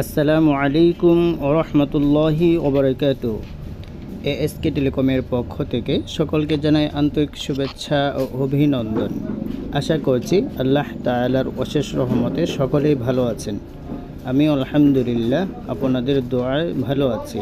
আসসালামু আলাইকুম ওরহমতুল্লাহি ওবরাকাতু। এএসকে টেলিকমের পক্ষ থেকে সকলকে জানাই আন্তরিক শুভেচ্ছা ও অভিনন্দন। আশা করছি আল্লাহ তাআলার অশেষ রহমতে সকলেই ভালো আছেন। আমি আলহামদুলিল্লাহ আপনাদের দোয়ায় ভালো আছি।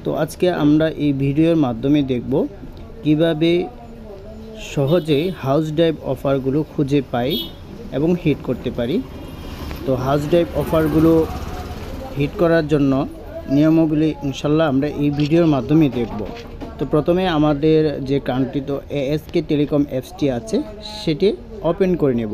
তো আজকে আমরা এই ভিডিওর মাধ্যমে দেখব কিভাবে সহজে হাউস ড্রাইভ অফারগুলো খুঁজে পাই এবং হিট করতে পারি। তো হাউস ড্রাইভ অফারগুলো হিট করার জন্য নিয়মাবলী ইনশাল্লাহ আমরা এই ভিডিওর মাধ্যমে দেখব। তো প্রথমে আমাদের যে কাঙ্ক্ষিত এএসকে টেলিকম অ্যাপসটি আছে সেটি ওপেন করে নেব।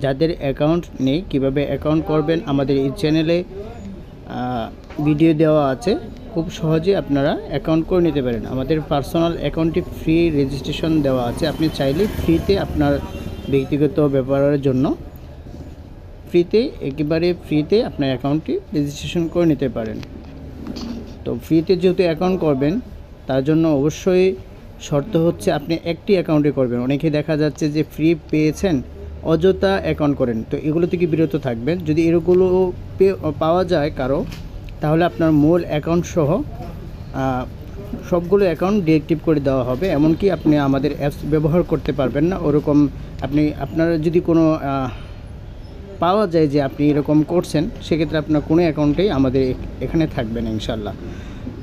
যাদের অ্যাকাউন্ট নেই কিভাবে অ্যাকাউন্ট করবেন আমাদের এই চ্যানেলে ভিডিও দেওয়া আছে, খুব সহজে আপনারা অ্যাকাউন্ট করে নিতে পারেন। আমাদের পার্সোনাল অ্যাকাউন্টটি ফ্রি রেজিস্ট্রেশন দেওয়া আছে, আপনি চাইলে ফ্রিতে আপনার ব্যক্তিগত ব্যাপারের জন্য একেবারে ফ্রিতে আপনার অ্যাকাউন্টটি রেজিস্ট্রেশন করে নিতে পারেন। তো ফ্রিতে যেহেতু অ্যাকাউন্ট করবেন তার জন্য অবশ্যই শর্ত হচ্ছে আপনি একটি অ্যাকাউন্টে করবেন। অনেকে দেখা যাচ্ছে যে ফ্রি পেয়েছেন অযথা অ্যাকাউন্ট করেন, তো এগুলো থেকে বিরত থাকবেন। যদি এগুলো পাওয়া যায় কারো, তাহলে আপনার মূল অ্যাকাউন্ট সহ সবগুলো অ্যাকাউন্ট ডিএক্টিভ করে দেওয়া হবে। এমনকি আপনি আমাদের অ্যাপস ব্যবহার করতে পারবেন না। ওরকম আপনার যদি কোনো পাওয়া যায় যে আপনি এরকম করছেন, সেক্ষেত্রে আপনার কোনো অ্যাকাউন্টেই আমাদের এখানে থাকবে না ইনশাল্লাহ।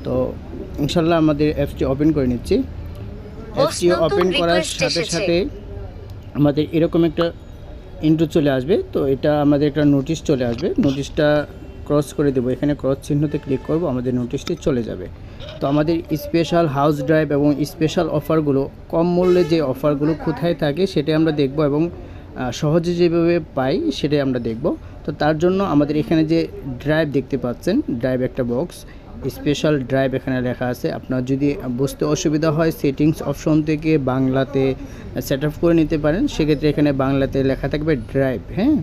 তো ইনশাল্লাহ আমাদের অ্যাপসটি ওপেন করে নিচ্ছি। অ্যাপসটি ওপেন করার সাথে সাথে আমাদের এরকম একটা ইন্ট্রো চলে আসবে। তো এটা আমাদের একটা নোটিশ চলে আসবে, নোটিশটা ক্রস করে দেবো। এখানে ক্রস চিহ্নতে ক্লিক করব, আমাদের নোটিশটি চলে যাবে। তো আমাদের স্পেশাল হাউস ড্রাইভ এবং স্পেশাল অফারগুলো, কম মূল্যে যে অফারগুলো কোথায় থাকে সেটাই আমরা দেখব এবং সহজে যেভাবে পাই সেটাই আমরা দেখব। তো তার জন্য আমাদের এখানে যে ড্রাইভ দেখতে পাচ্ছেন, ড্রাইভ একটা বক্স, স্পেশাল ড্রাইভ এখানে লেখা আছে। আপনার যদি বুঝতে অসুবিধা হয় সেটিংস অপশন থেকে বাংলাতে সেট আপ করে নিতে পারেন, সেক্ষেত্রে এখানে বাংলাতে লেখা থাকবে ড্রাইভ। হ্যাঁ,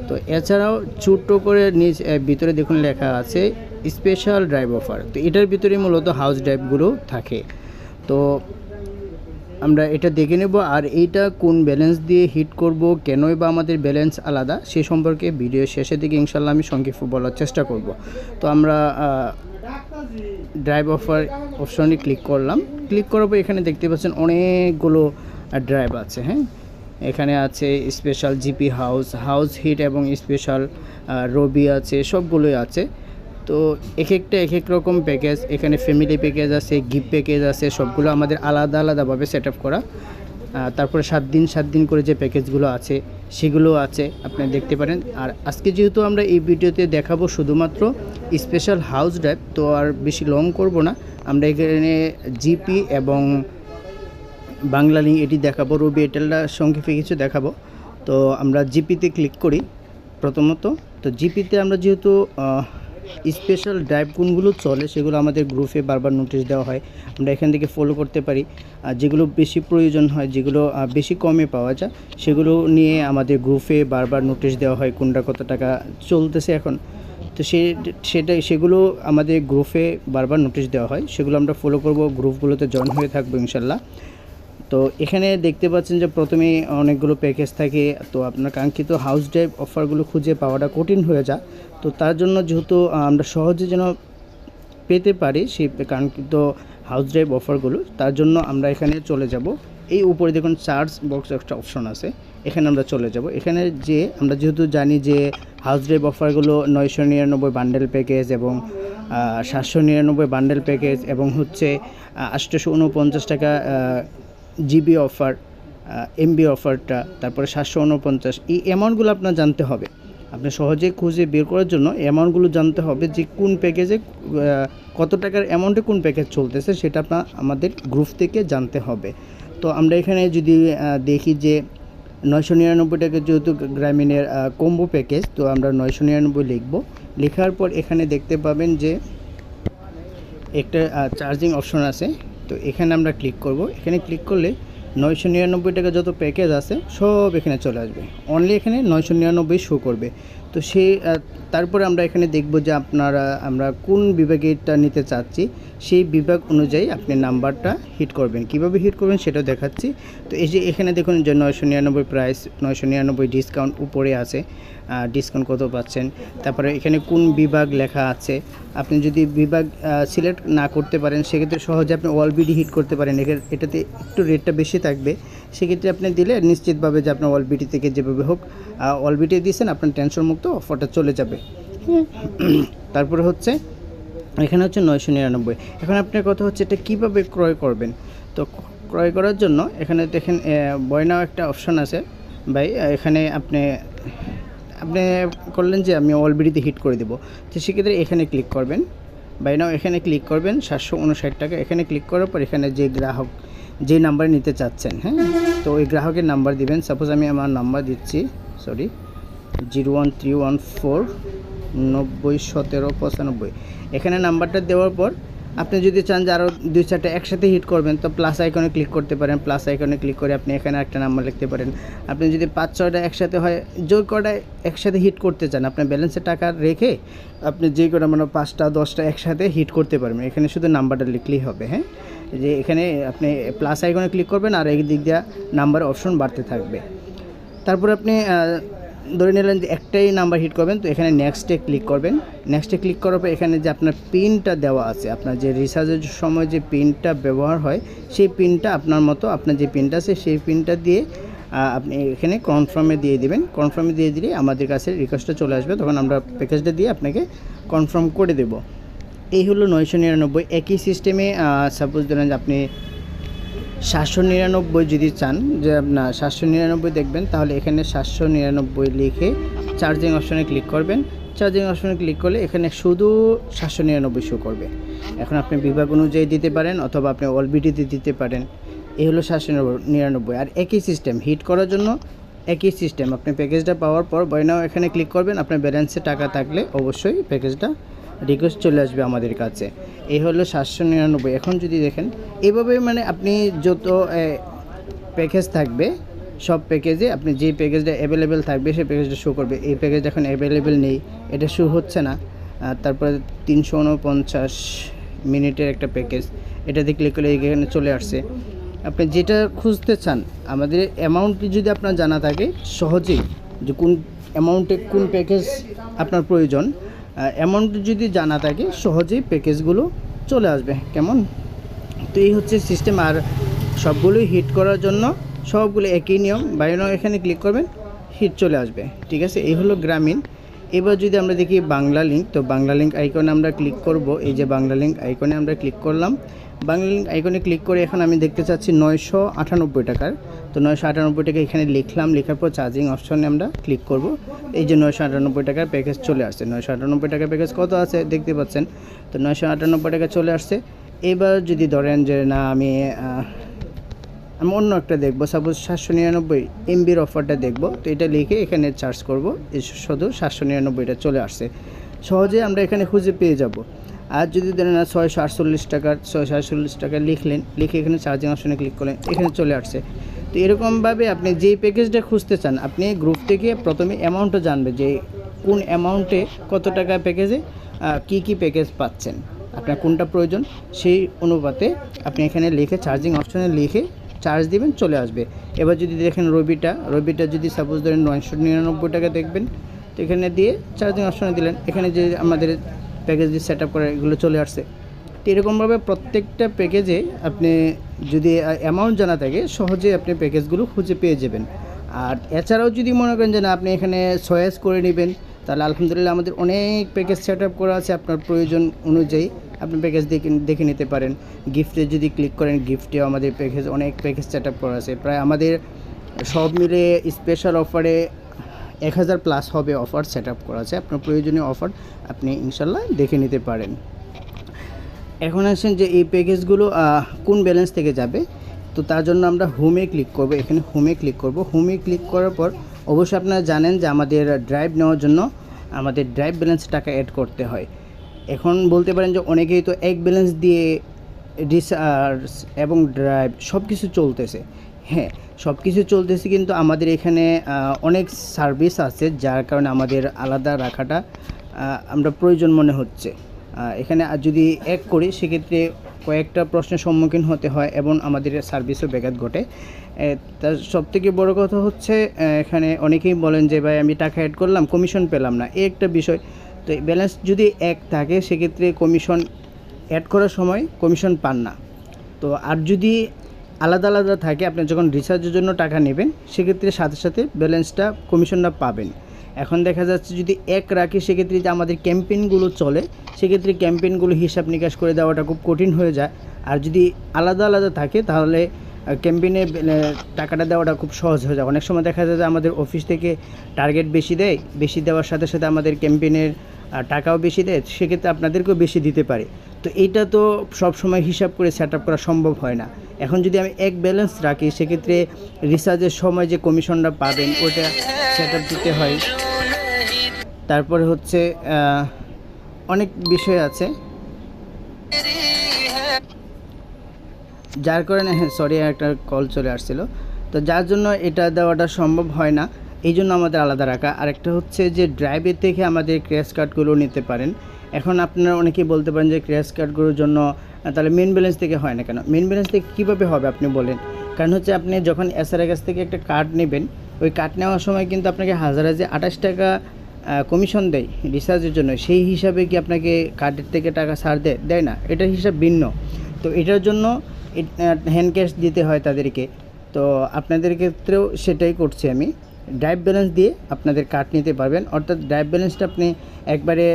তো এছাড়াও ছোট্ট করে ভিতরে দেখুন লেখা আছে স্পেশাল ড্রাইভ অফার। তো এটার ভিতরে মূলত হাউস ড্রাইভগুলো থাকে। তো আমরা এটা দেখে নেব। আর এইটা কোন ব্যালেন্স দিয়ে হিট করব, কেনই বা আমাদের ব্যালেন্স আলাদা, সে সম্পর্কে ভিডিও শেষের দিকে ইনশাল্লাহ আমি সংক্ষেপে বলার চেষ্টা করব। তো আমরা ড্রাইভ অফার অপশনে ক্লিক করলাম। ক্লিক করার পর এখানে দেখতে পাচ্ছেন অনেকগুলো ড্রাইভ আছে। হ্যাঁ, এখানে আছে স্পেশাল জিপি হাউস হিট এবং স্পেশাল রবি আছে, সবগুলোই আছে। তো এক এক রকম প্যাকেজ, এখানে ফ্যামিলি প্যাকেজ আছে, গিফট প্যাকেজ আছে, সবগুলো আমাদের আলাদা আলাদাভাবে সেট আপ করা। তারপরে 7 দিন করে যে প্যাকেজগুলো আছে সেগুলো আছে, আপনি দেখতে পারেন। আর আজকে যেহেতু আমরা এই ভিডিওতে দেখাবো শুধুমাত্র স্পেশাল হাউস ড্রাইভ, তো আর বেশি লং করব না। আমরা এখানে জিপি এবং বাংলা লিঙ্ক এটি দেখাবো, রবি এয়ারটেলটা সংক্ষেপে কিছু দেখাবো। তো আমরা জিপিতে ক্লিক করি প্রথমত। তো জিপিতে আমরা যেহেতু স্পেশাল ড্রাইভ কোনগুলো চলে সেগুলো আমাদের গ্রুপে বারবার নোটিশ দেওয়া হয়, আমরা এখান থেকে ফলো করতে পারি। আর যেগুলো বেশি প্রয়োজন হয়, যেগুলো বেশি কমে পাওয়া যায়, সেগুলো নিয়ে আমাদের গ্রুপে বারবার নোটিশ দেওয়া হয় কোনটা কত টাকা চলতেছে এখন। তো সেগুলো আমাদের গ্রুপে বারবার নোটিশ দেওয়া হয়, সেগুলো আমরা ফলো করব, গ্রুপগুলোতে জয়েন হয়ে থাকবো ইনশাল্লাহ। তো এখানে দেখতে পাচ্ছেন যে প্রথমে অনেকগুলো প্যাকেজ থাকে। তো আপনার কাঙ্ক্ষিত হাউস ড্রাইভ অফারগুলো খুঁজে পাওয়াটা কঠিন হয়ে যায়। তো তার জন্য যেহেতু আমরা সহজে যেন পেতে পারি সেই কাঙ্ক্ষিত হাউস ড্রাইভ অফারগুলো, তার জন্য আমরা এখানে চলে যাব। এই উপরে দেখুন চার্জ বক্স একটা অপশন আছে, এখানে আমরা চলে যাব। এখানে যে আমরা যেহেতু জানি যে হাউস ড্রাইভ অফারগুলো 999 বান্ডেল প্যাকেজ এবং 799 বান্ডেল প্যাকেজ এবং হচ্ছে 849 টাকা জিবি অফার, এমবি অফারটা, তারপরে 749, এই অ্যামাউন্টগুলো আপনার জানতে হবে। আপনি সহজে খুঁজে বের করার জন্য অ্যামাউন্টগুলো জানতে হবে যে কোন প্যাকেজে কত টাকার অ্যামাউন্টে কোন প্যাকেজ চলতেছে, সেটা আপনার আমাদের গ্রুপ থেকে জানতে হবে। তো আমরা এখানে যদি দেখি যে 999 টাকা যেহেতু গ্রামীণের কম্বো প্যাকেজ, তো আমরা 999 লিখব। লেখার পর এখানে দেখতে পাবেন যে একটা চার্জিং অপশন আছে। তো এখানে আমরা ক্লিক করব। এখানে ক্লিক করলে 999 টাকা যত প্যাকেজ আছে সব এখানে চলে আসবে। অনলি এখানে 999 শো করবে। তো তারপরে আমরা এখানে দেখব যে আমরা কোন বিভাগেরটা নিতে চাচ্ছি, সেই বিভাগ অনুযায়ী আপনি নাম্বারটা হিট করবেন। কিভাবে হিট করবেন সেটাও দেখাচ্ছি। তো এই যে এখানে দেখুন যে 999 প্রাইস, 999 ডিসকাউন্ট উপরে আছে, ডিসকাউন্ট কত পাচ্ছেন। তারপরে এখানে কোন বিভাগ লেখা আছে, আপনি যদি বিভাগ সিলেক্ট না করতে পারেন সেক্ষেত্রে সহজে আপনি অল বিডি হিট করতে পারেন। এটাতে একটু রেটটা বেশি থাকবে, সেক্ষেত্রে আপনি দিলে নিশ্চিতভাবে যে আপনার অল বিডি থেকে যেভাবে হোক অল বিডি দিয়েছেন, আপনার টেনশন মুক্ত অফারটা চলে যাবে। তারপরে হচ্ছে এখানে হচ্ছে 999। এখন আপনার কথা হচ্ছে এটা কীভাবে ক্রয় করবেন। তো ক্রয় করার জন্য এখানে দেখেন বাই নাও একটা অপশান আছে ভাই। এখানে আপনি করলেন যে আমি অল বিডিতে হিট করে দেবো, তো সেক্ষেত্রে এখানে ক্লিক করবেন, বাই নাও এখানে ক্লিক করবেন। 759 টাকা এখানে ক্লিক করার পর এখানে যে গ্রাহক যে নাম্বার নিতে চাচ্ছেন, হ্যাঁ, তো ওই গ্রাহকের নাম্বার দিবেন। সাপোজ আমি আমার নাম্বার দিচ্ছি, 01314 90 17 95। এখানে নাম্বারটা দেওয়ার পর আপনি যদি চান যে আরও 2-4টা একসাথে হিট করবেন, তো প্লাস আইকনে ক্লিক করতে পারেন। প্লাস আইকনে ক্লিক করে আপনি এখানে একটা নাম্বার লিখতে পারেন। আপনি যদি 5-6টা একসাথে হয়, যে কটা একসাথে হিট করতে চান, আপনার ব্যালেন্সের টাকা রেখে আপনি যে কটা 5টা 10টা একসাথে হিট করতে পারবেন। এখানে শুধু নাম্বারটা লিখলেই হবে, হ্যাঁ। যে এখানে আপনি প্লাস আইকনে ক্লিক করবেন আর এই দিক দিয়ে নাম্বার অপশন বাড়তে থাকবে। তারপর আপনি ধরে নিলেন যে একটাই নাম্বার হিট করবেন, তো এখানে নেক্সটে ক্লিক করবেন। নেক্সটে ক্লিক করার পর এখানে যে আপনার পিনটা দেওয়া আছে, আপনার যে রিচার্জের সময় যে পিনটা ব্যবহার হয়, সেই পিনটা আপনার মতো আপনার যে পিনটা আছে সেই পিনটা দিয়ে আপনি এখানে কনফার্মে দিয়ে দিবেন। কনফার্মে দিয়ে দিলে আমাদের কাছে রিকোয়েস্টটা চলে আসবে, তখন আমরা প্যাকেজটা দিয়ে আপনাকে কনফার্ম করে দেব। এই হলো 999। একই সিস্টেমে সাপোজ ধরেন আপনি 799 যদি চান, যে না 799 দেখবেন, তাহলে এখানে 799 লিখে চার্জিং অপশনে ক্লিক করবেন। চার্জিং অপশনে ক্লিক করলে এখানে শুধু 799 শো করবে। এখন আপনি বিভাগ অনুযায়ী দিতে পারেন অথবা আপনি অল বিডিতে দিতে পারেন। এই হলো 799। আর একই সিস্টেম হিট করার জন্য একই সিস্টেম, আপনি প্যাকেজটা পাওয়ার পর বাই নাও এখানে ক্লিক করবেন। আপনার ব্যালেন্সে টাকা থাকলে অবশ্যই প্যাকেজটা রিকোয়েস্ট চলে আসবে আমাদের কাছে। এই হলো 799। এখন যদি দেখেন এইভাবে আপনি যত প্যাকেজ থাকবে, সব প্যাকেজে আপনি যে প্যাকেজটা অ্যাভেলেবেল থাকবে সেই প্যাকেজটা শো করবে। এই প্যাকেজটা এখন অ্যাভেলেবেল নেই, এটা শো হচ্ছে না। তারপরে 349 মিনিটের একটা প্যাকেজ, এটাতে ক্লিক করলে এখানে চলে আসছে। আপনি যেটা খুঁজতে চান, আমাদের অ্যামাউন্টটি যদি আপনার জানা থাকে সহজেই, যে কোন অ্যামাউন্টে কোন প্যাকেজ আপনার প্রয়োজন, অ্যামাউন্ট যদি জানা থাকে সহজেই প্যাকেজগুলো চলে আসবে। কেমন? তো এই হচ্ছে সিস্টেম। আর সবগুলোই হিট করার জন্য সবগুলো একই নিয়ম। বাইরে এখানে ক্লিক করবেন, হিট চলে আসবে, ঠিক আছে। এই হলো গ্রামীণ। এবার যদি আমরা দেখি বাংলা লিঙ্ক, তো বাংলা লিঙ্ক আইকনে আমরা ক্লিক করব। এই যে বাংলা লিঙ্ক আইকনে আমরা ক্লিক করলাম। বাংলা লিঙ্ক আইকনে ক্লিক করে এখন আমি দেখতে চাচ্ছি 998 টাকার। তো 998 টাকা এখানে লিখলাম, লেখার পর চার্জিং অপশনে আমরা ক্লিক করব। এই যে 998 টাকার প্যাকেজ চলে আসছে। 998 টাকার প্যাকেজ কত আছে দেখতে পাচ্ছেন। তো 998 টাকা চলে আসছে। এবার যদি ধরেন যে না আমি অন্য একটা দেখবো, সাপোজ 799 এমবির অফারটা দেখব, তো এটা লিখে এখানে চার্জ করব। এই শুধু 799টা চলে আসছে। সহজে আমরা এখানে খুঁজে পেয়ে যাব। আর যদি ধরেন না 648 টাকা লিখলেন, লিখে এখানে চার্জিং অপশনে ক্লিক করলেন, এখানে চলে আসছে। তো এরকমভাবে আপনি যেই প্যাকেজটা খুঁজতে চান, আপনি গ্রুপ থেকে প্রথমে অ্যামাউন্টটা জানবে যে কোন অ্যামাউন্টে কত টাকা প্যাকেজে কি প্যাকেজ পাচ্ছেন, আপনার কোনটা প্রয়োজন, সেই অনুপাতে আপনি এখানে লিখে চার্জিং অপশনে লিখে চার্জ দিবেন, চলে আসবে। এবার যদি দেখেন রবিটা যদি সাপোজ ধরেন 999 টাকা দেখবেন, তো এখানে দিয়ে চার্জিং অপশনে দিলেন, এখানে যে আমাদের প্যাকেজ দিয়ে সেট আপ করা এগুলো চলে আসছে। তো এরকমভাবে প্রত্যেকটা প্যাকেজে আপনি যদি অ্যামাউন্ট জানা থাকে সহজে আপনি প্যাকেজগুলো খুঁজে পেয়ে যাবেন। আর এছাড়াও যদি মনে করেন যে না আপনি এখানে চয়েস করে নেবেন, তাহলে আলহামদুলিল্লাহ আমাদের অনেক প্যাকেজ সেট আপ করা আছে। আপনার প্রয়োজন অনুযায়ী আপনি প্যাকেজ দেখে নিতে পারেন। গিফটে যদি ক্লিক করেন, গিফটেও আমাদের অনেক প্যাকেজ সেট আপ করা আছে। প্রায় আমাদের সব মিলে স্পেশাল অফারে 1000+ হবে অফার সেট আপ করা আছে। আপনার প্রয়োজনীয় অফার আপনি ইনশাল্লাহ দেখে নিতে পারেন। এখন আসেন যে এই প্যাকেজগুলো কোন ব্যালেন্স থেকে যাবে, তো তার জন্য আমরা হোমে ক্লিক করব। এখানে হোমে ক্লিক করব। হোমে ক্লিক করার পর অবশ্যই আপনারা জানেন যে আমাদের ড্রাইভ নেওয়ার জন্য আমাদের ড্রাইভ ব্যালেন্স টাকা অ্যাড করতে হয়। এখন বলতে পারেন যে অনেকেই তো এক ব্যালেন্স দিয়ে রিচার্জ এবং ড্রাইভ সব কিছু চলতেছে। হ্যাঁ, সব কিছু চলতেছে, কিন্তু আমাদের এখানে অনেক সার্ভিস আছে, যার কারণে আমাদের আলাদা রাখাটা আমরা প্রয়োজন মনে হচ্ছে। এখানে যদি এক করি সেক্ষেত্রে কয়েকটা প্রশ্নের সম্মুখীন হতে হয় এবং আমাদের সার্ভিসও ব্যাঘাত ঘটে। তার সবথেকে বড় কথা হচ্ছে এখানে অনেকেই বলেন যে ভাই আমি টাকা অ্যাড করলাম, কমিশন পেলাম না, এই একটা বিষয়। তো ব্যালেন্স যদি এক থাকে সেক্ষেত্রে কমিশন অ্যাড করার সময় কমিশন পান না। তো আর যদি আলাদা আলাদা থাকে, আপনি যখন রিচার্জের জন্য টাকা নেবেন সেক্ষেত্রে সাথে সাথে ব্যালেন্সটা কমিশনটা পাবেন। এখন দেখা যাচ্ছে যদি এক রাখি সেক্ষেত্রে যে আমাদের ক্যাম্পেইনগুলো চলে সেক্ষেত্রে ক্যাম্পেইনগুলো হিসাব নিকাশ করে দেওয়াটা খুব কঠিন হয়ে যায়। আর যদি আলাদা আলাদা থাকে তাহলে ক্যাম্পেইনে টাকাটা দেওয়াটা খুব সহজ হয়ে যায়। অনেক সময় দেখা যায় যে আমাদের অফিস থেকে টার্গেট বেশি দেয়, বেশি দেওয়ার সাথে সাথে আমাদের ক্যাম্পেইনের টাকাও বেশি দেয়, সেক্ষেত্রে আপনাদেরকেও বেশি দিতে পারে। তো এইটা তো সব সময় হিসাব করে সেট আপ করা সম্ভব হয় না। এখন যদি আমি এক ব্যালেন্স রাখি সেক্ষেত্রে রিচার্জের সময় যে কমিশনটা পাবেন ওটা সেট আপ দিতে হয়। তারপরে হচ্ছে অনেক বিষয় আছে, যার কারণে সরি একটা কল চলে আসছিল, তো যার জন্য এটা দেওয়াটা সম্ভব হয় না, এই জন্য আমাদের আলাদা রাখা। আরেকটা হচ্ছে যে ড্রাইভের থেকে আমাদের ক্র্যাশ কার্ডগুলো নিতে পারেন। এখন আপনারা অনেকেই বলতে পারেন যে ক্র্যাশ কার্ডগুলোর জন্য তাহলে মেন ব্যালেন্স থেকে হয় না কেন? মেন ব্যালেন্স থেকে কীভাবে হবে আপনি বলেন? কারণ হচ্ছে আপনি যখন এসআরের কাছ থেকে একটা কার্ড নেবেন, ওই কার্ড নেওয়ার সময় কিন্তু আপনাকে হাজারে 28 টাকা কমিশন দেয় রিচার্জের জন্য। সেই হিসাবে কি আপনাকে কার্ডের থেকে টাকা ছাড় দেয় না? এটার হিসাব ভিন্ন। তো এটার জন্য হ্যান্ড ক্যাশ দিতে হয় তাদেরকে। তো আপনাদের ক্ষেত্রেও সেটাই করছি আমি, ড্রাইভ ব্যালেন্স দিয়ে আপনাদের কার্ড নিতে পারবেন। অর্থাৎ ড্রাইভ ব্যালেন্সটা আপনি একবারে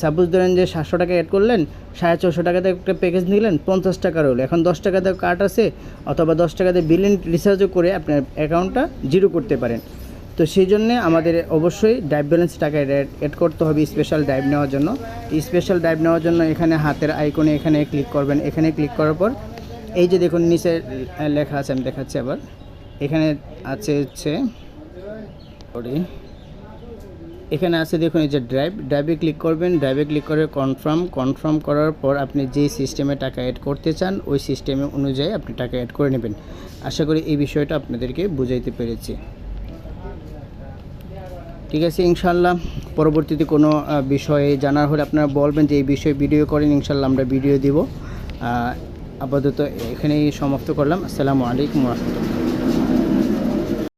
সাপোজ ধরেন যে 700 টাকা অ্যাড করলেন, 450 টাকাতে একটা প্যাকেজ নিলেন, 50 টাকা রইল। এখন 10 টাকাতে কার্ড আছে, অথবা 10 টাকাতে বিলিং রিচার্জও করে আপনার অ্যাকাউন্টটা জিরো করতে পারেন। তো সেই জন্যে আমাদের অবশ্যই ড্রাইভ ব্যালেন্স টাকা অ্যাড করতে হবে স্পেশাল ড্রাইভ নেওয়ার জন্য। স্পেশাল ড্রাইভ নেওয়ার জন্য এখানে হাতের আইকনে এখানে ক্লিক করবেন। এখানে ক্লিক করার পর এই যে দেখুন নিচে লেখা আছে, আমি দেখাচ্ছি আবার। এখানে আছে হচ্ছে এখানে আছে দেখুন এই যে ড্রাইভে ক্লিক করবেন। ড্রাইভে ক্লিক করে কনফার্ম করার পর আপনি যেই সিস্টেমে টাকা অ্যাড করতে চান ওই সিস্টেমে অনুযায়ী আপনি টাকা অ্যাড করে নেবেন। আশা করি এই বিষয়টা আপনাদেরকে বুঝাইতে পেরেছি। ঠিক আছে, ইনশাল্লাহ পরবর্তীতে কোনো বিষয়ে জানার হলে আপনারা বলবেন যে এই বিষয়ে ভিডিও করেন, ইনশাল্লাহ আমরা ভিডিও দিব। আপাতত এখানেই সমাপ্ত করলাম। আসসালামু আলাইকুম ওয়া রাহমাতুল্লাহ।